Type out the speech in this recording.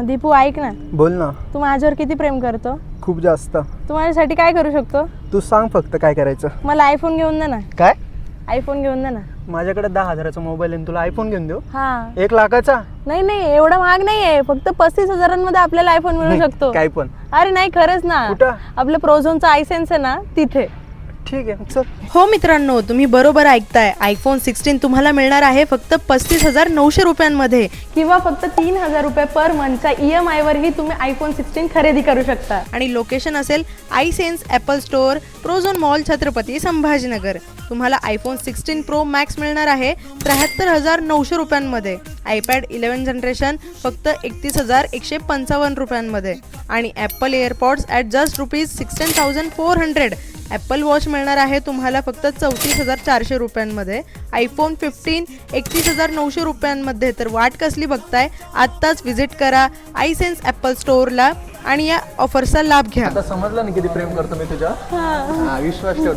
दीपू ऐक ना, बोल ना. तू माझ्यावर किती प्रेम करतो? खूप जास्त. तू माझ्यासाठी काय करू शकतो? तू सांग फक्त काय करायचं. मला आयफोन घेऊन दे ना. काय? आयफोन घेऊन दे ना. माझ्याकडे 10,000चा मोबाईल आहे, तुला आयफोन घेऊन देऊ? हा. 1 लाखाचा? नाही नाही, एवढा महाग नाहीये, फक्त 35,000मध्ये आपल्याला आयफोन मिळू शकतो. काय पण? अरे नाही, खरंच ना. कुठं? आपलं प्रोझोनचा आयसेन्स आहे ना तिथे. ठीक आहे चल. हो मित्रांनो, तुम्ही बरोबर ऐकताय. आयफोन 16 तुम्हाला मिळणार आहे फक्त 35,900 रुपयांमध्ये, किंवा फक्त 3,000 रुपये पर मंथच्या EMI वरही तुम्ही आयफोन 16 खरेदी करू शकता. आणि लोकेशन असेल आयसेन्स Apple store, Prozone mall, Chhatrapati Sambhajinagar. तुम्हाला आयफोन 16 प्रो मॅक्स मिळणार आहे 73,900 रुपयांमध्ये. आयपॅड 11 जनरेशन फक्त 31,155 रुपयांमध्ये. आणि Apple AirPods at just ₹16,400. Apple watch मिळणार आहे तुम्हाला फक्त 34,400 रुपयांमध्ये. आयफोन 15 31,900 रुपयांमध्ये. तर वाट कसली बघताय? आत्ताच व्हिजिट करा आयसेन्स ॲपल स्टोअरला आणि या ऑफरचा लाभ घ्या. आता समजलं ना किती प्रेम करतो मी तुझ्या. विश्वास ठेव.